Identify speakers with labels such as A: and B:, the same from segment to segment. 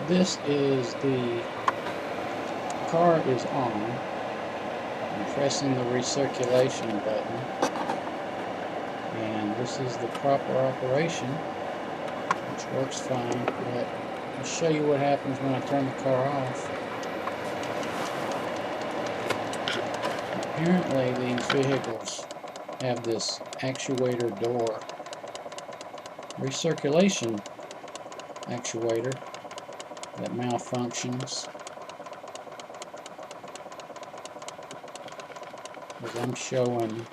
A: This is the car is on. I'm pressing the recirculation button, and this is the proper operation, which works fine. But I'll show you what happens when I turn the car off. Apparently, these vehicles have this actuator door, recirculation actuator, that malfunctions. As I'm showing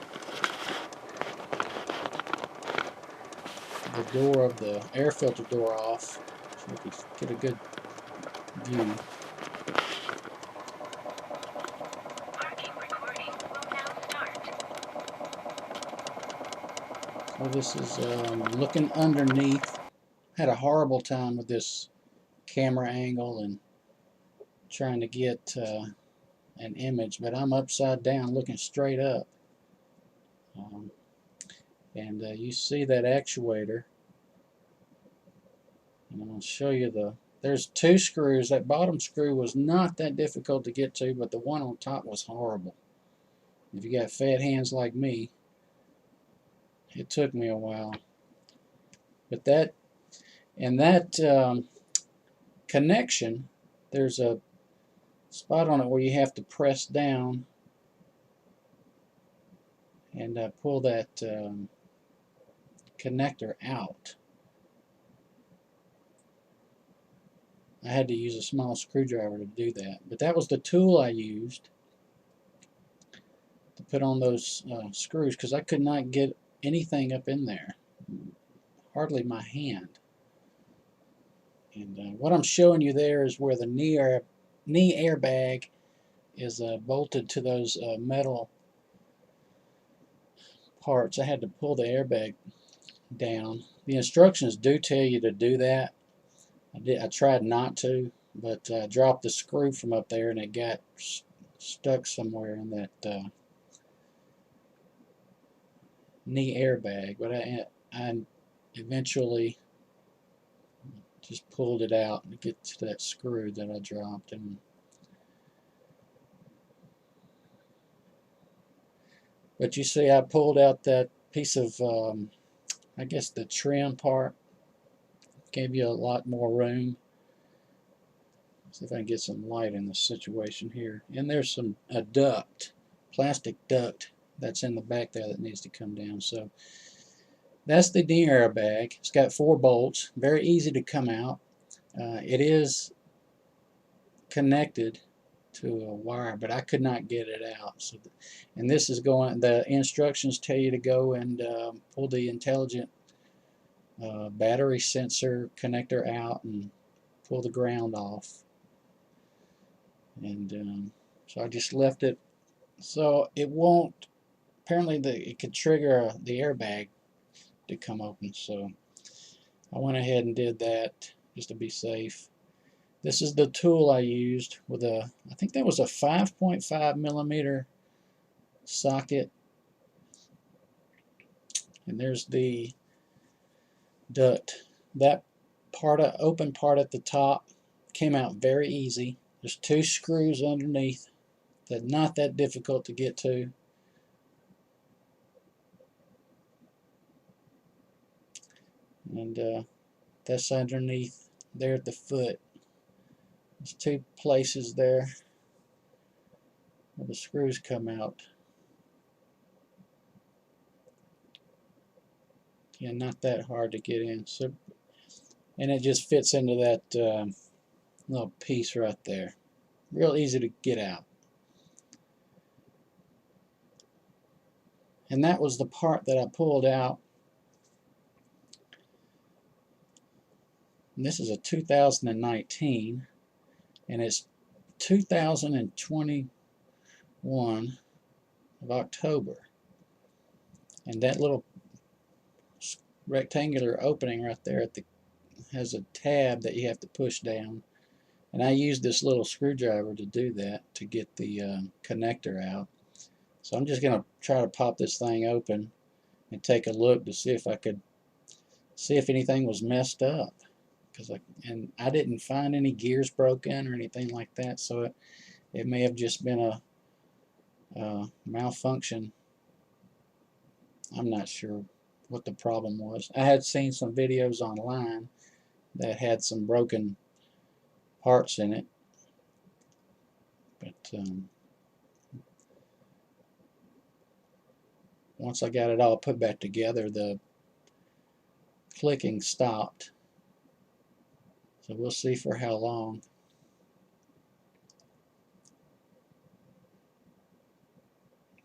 A: the door of the air filter door off, so we can get a good view. So this is looking underneath. Had a horrible time with this camera angle and trying to get an image, but I'm upside down looking straight up. And you see that actuator, and I'm going to show you there's two screws. That bottom screw was not that difficult to get to, but the one on top was horrible. If you got fat hands like me, it took me a while. But that connection, there's a spot on it where you have to press down and pull that connector out. I had to use a small screwdriver to do that, but that was the tool I used to put on those screws, because I could not get anything up in there, hardly my hand. And what I'm showing you there is where the knee airbag is bolted to those metal parts. I had to pull the airbag down. The instructions do tell you to do that. I tried not to, but I dropped the screw from up there and it got stuck somewhere in that knee airbag. But I eventually just pulled it out to get to that screw that I dropped. But you see, I pulled out that piece of, I guess the trim part. Gave you a lot more room. See if I can get some light in this situation here. And there's a duct, plastic duct that's in the back there that needs to come down. So that's the knee airbag. It's got 4 bolts, very easy to come out. It is connected to a wire, but I could not get it out. So, and this is going. The instructions tell you to go and pull the intelligent battery sensor connector out and pull the ground off. And so I just left it so it won't. Apparently, it could trigger the airbag to come open. So I went ahead and did that just to be safe. This is the tool I used with I think that was a 5.5 millimeter socket. And there's the duct. That open part at the top came out very easy. There's 2 screws underneath that not that difficult to get to. And that's underneath there at the foot. There's 2 places there where the screws come out. Yeah, not that hard to get in. So, and it just fits into that little piece right there. Real easy to get out. And that was the part that I pulled out. And this is a 2019, and it's 2021 of October. And that little rectangular opening right there has a tab that you have to push down. And I used this little screwdriver to do that, to get the connector out. So I'm just going to try to pop this thing open and take a look to see if I could see if anything was messed up. and I didn't find any gears broken or anything like that, so it may have just been a malfunction. I'm not sure what the problem was. I had seen some videos online that had some broken parts in it, but once I got it all put back together, the clicking stopped. So we'll see for how long.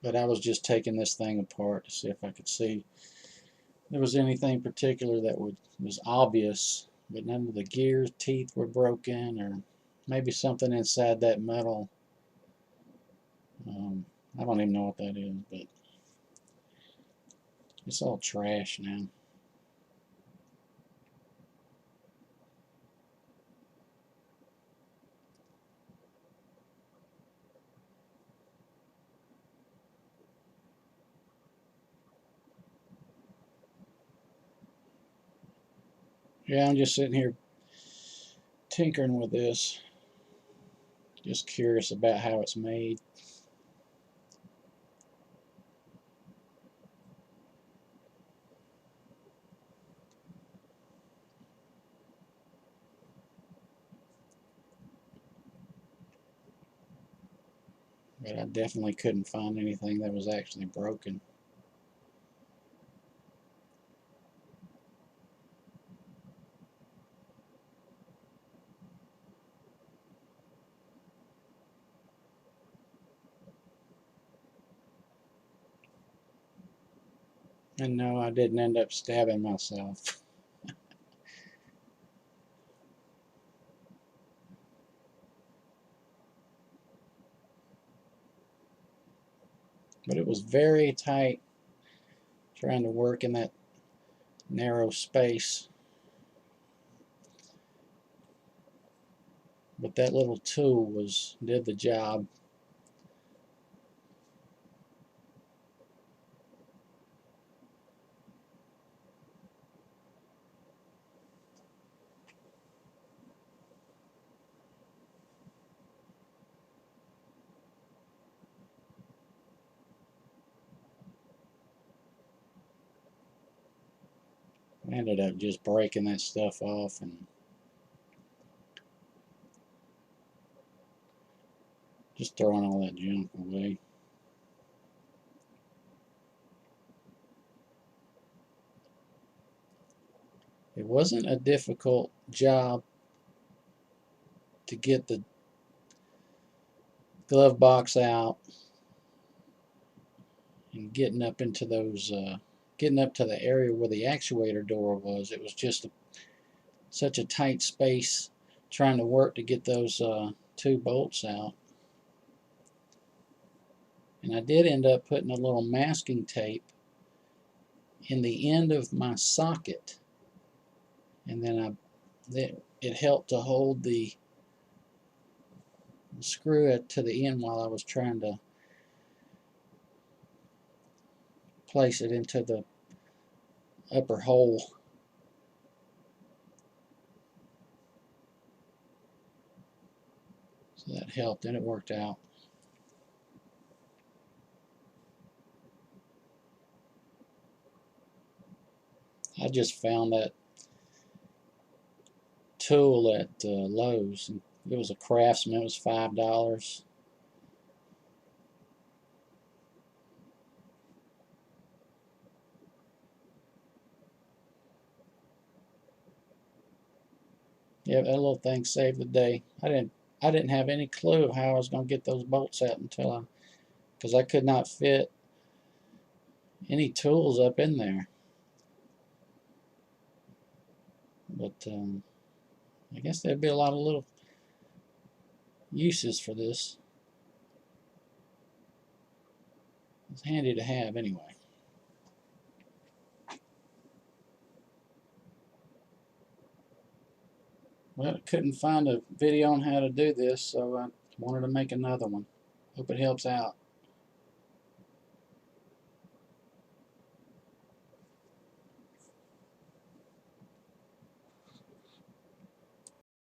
A: But I was just taking this thing apart to see if I could see if there was anything particular that was obvious, but none of the gears, teeth were broken, or maybe something inside that metal. I don't even know what that is, but it's all trash now. Yeah, I'm just sitting here tinkering with this, just curious about how it's made. But I definitely couldn't find anything that was actually broken. And no, I didn't end up stabbing myself. But it was very tight trying to work in that narrow space. But that little tool did the job. I ended up just breaking that stuff off and just throwing all that junk away. It wasn't a difficult job to get the glove box out and getting up into getting up to the area where the actuator door was. It was just such a tight space trying to work to get those two bolts out. And I did end up putting a little masking tape in the end of my socket, and then it helped to hold the screw it to the end while I was trying to place it into the upper hole. So that helped, and it worked out. I just found that tool at Lowe's. It was a Craftsman. It was $5. Yeah, that little thing saved the day. I didn't have any clue of how I was going to get those bolts out because I could not fit any tools up in there. But I guess there'd be a lot of little uses for this. It's handy to have anyway. Well, I couldn't find a video on how to do this, so I wanted to make another one. Hope it helps out.